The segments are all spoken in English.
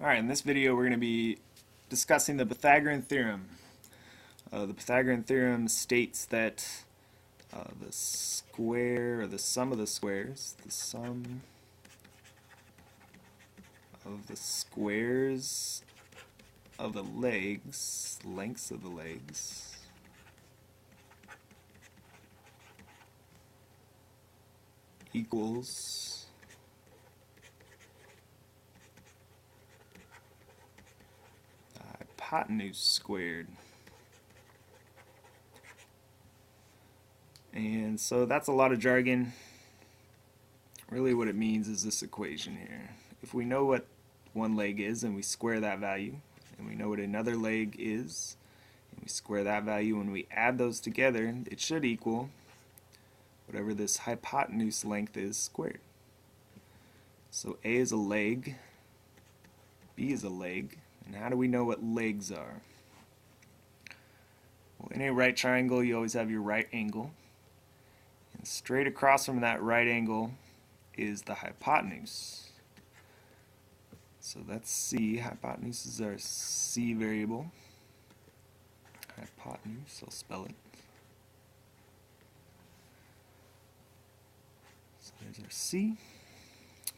Alright, in this video we're going to be discussing the Pythagorean Theorem. The Pythagorean Theorem states that the square, or the sum of the squares, the sum of the squares of the legs, lengths of the legs, equals hypotenuse squared. And so that's a lot of jargon. Really what it means is this equation here. If we know what one leg is and we square that value, and we know what another leg is and we square that value, when we add those together it should equal whatever this hypotenuse length is squared. So A is a leg, B is a leg, and how do we know what legs are? Well, in a right triangle you always have your right angle, and straight across from that right angle is the hypotenuse. So that's C. Hypotenuse is our C variable. Hypotenuse, I'll spell it. So there's our C.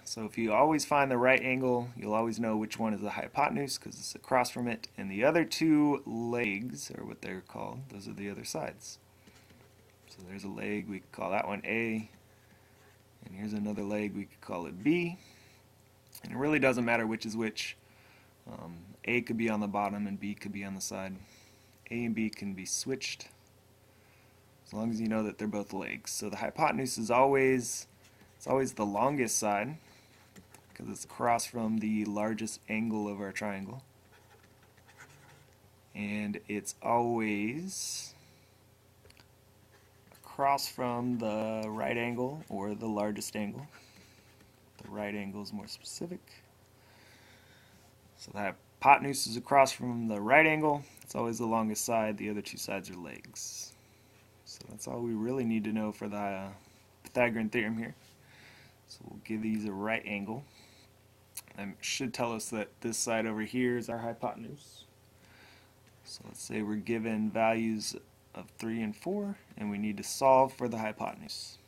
So if you always find the right angle, you'll always know which one is the hypotenuse because it's across from it. And the other two legs, or what they're called, those are the other sides. So there's a leg, we could call that one A. And here's another leg, we could call it B. And it really doesn't matter which is which. A could be on the bottom and B could be on the side. A and B can be switched as long as you know that they're both legs. So the hypotenuse is always the longest side because it's across from the largest angle of our triangle. And it's always across from the right angle or the largest angle. The right angle is more specific. So the hypotenuse is across from the right angle. It's always the longest side. The other two sides are legs. So that's all we really need to know for the Pythagorean theorem here. So we'll give these a right angle. That should tell us that this side over here is our hypotenuse. So let's say we're given values of 3 and 4, and we need to solve for the hypotenuse.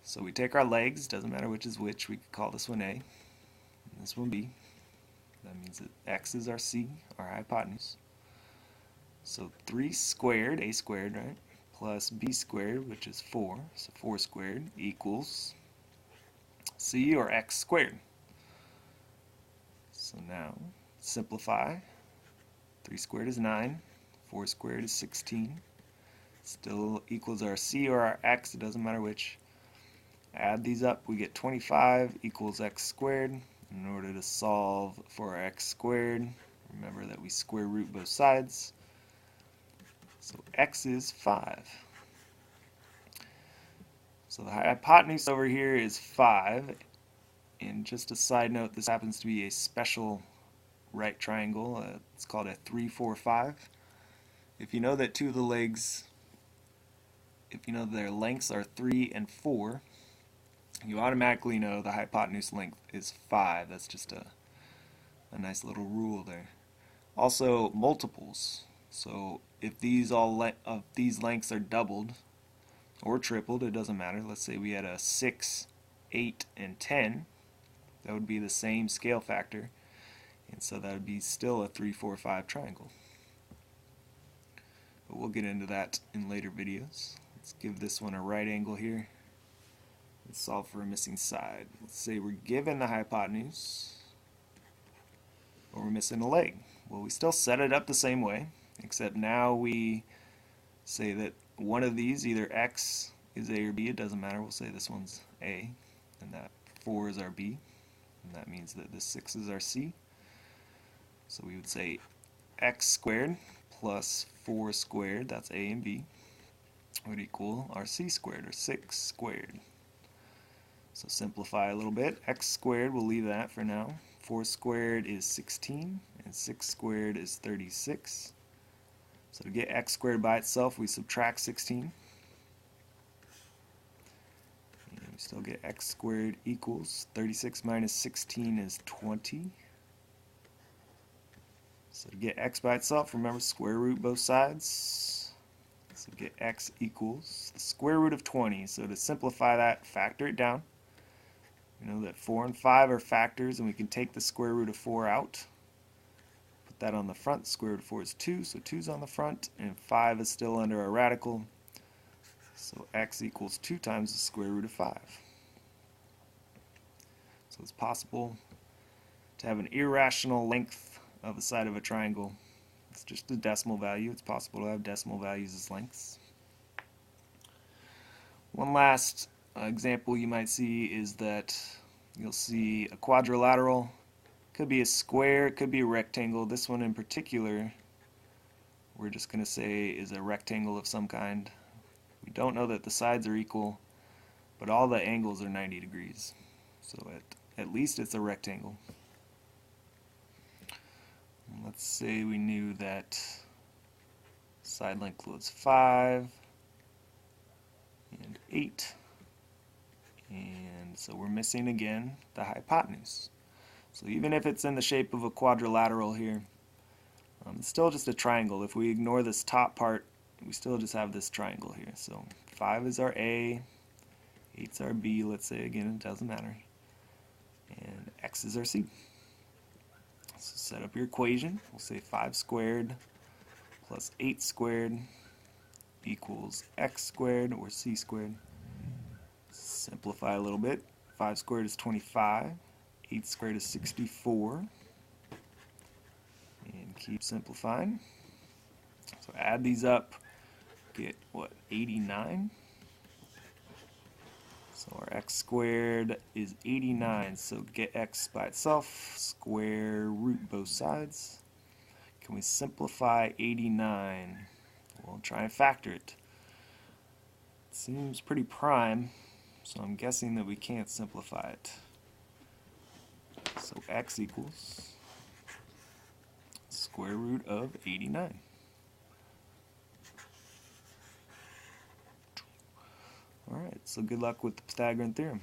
So we take our legs, doesn't matter which is which, we could call this one A, and this one B. That means that X is our C, our hypotenuse. So 3 squared, A squared, right, plus B squared, which is 4, so 4 squared, equals C, or X squared. So now, simplify. 3 squared is 9, 4 squared is 16. Still equals our C or our X, it doesn't matter which. Add these up, we get 25 equals X squared. In order to solve for our X squared, remember that we square root both sides. So X is 5. So the hypotenuse over here is 5. And just a side note, this happens to be a special right triangle. It's called a 3, 4, 5. If you know that two of the legs, if you know their lengths are 3 and 4, you automatically know the hypotenuse length is 5. That's just a nice little rule there. Also, multiples. So if these these lengths are doubled or tripled, it doesn't matter. Let's say we had a 6, 8, and 10. That would be the same scale factor. And so that would be still a 3, 4, 5 triangle. But we'll get into that in later videos. Let's give this one a right angle here. Let's solve for a missing side. Let's say we're given the hypotenuse, but we're missing a leg. Well, we still set it up the same way, except now we say that one of these, either X is A or B, it doesn't matter. We'll say this one's A, and that 4 is our B, and that means that this 6 is our C. So we would say X squared plus 4 squared, that's A and B, would equal our C squared, or 6 squared. So simplify a little bit. X squared, we'll leave that for now. 4 squared is 16, and 6 squared is 36. So to get x squared by itself, we subtract 16. And still get x squared equals 36 minus 16 is 20. So to get x by itself, remember square root both sides. So get x equals the square root of 20. So to simplify that, factor it down. We know that 4 and 5 are factors, and we can take the square root of 4 out. Put that on the front. The square root of 4 is 2, so 2 is on the front, and 5 is still under a radical. So x equals 2 times the square root of 5. So it's possible to have an irrational length of the side of a triangle. It's just a decimal value. It's possible to have decimal values as lengths. One last example you might see is that you'll see a quadrilateral. Could be a square, it could be a rectangle. This one in particular, we're just going to say is a rectangle of some kind. We don't know that the sides are equal, but all the angles are 90 degrees. So at least it's a rectangle. Let's say we knew that side length was 5 and 8, and so we're missing again the hypotenuse. So even if it's in the shape of a quadrilateral here, it's still just a triangle. If we ignore this top part, we still just have this triangle here. So 5 is our A, 8 is our B, let's say again, it doesn't matter, and X is our C. So set up your equation. We'll say 5 squared plus 8 squared equals x squared or c squared. Simplify a little bit. 5 squared is 25. 8 squared is 64. And keep simplifying. So add these up. Get what? 89. So our x squared is 89, so get x by itself, square root both sides. Can we simplify 89? We'll try and factor it. It seems pretty prime, so I'm guessing that we can't simplify it. So x equals square root of 89. Alright, so good luck with the Pythagorean theorem.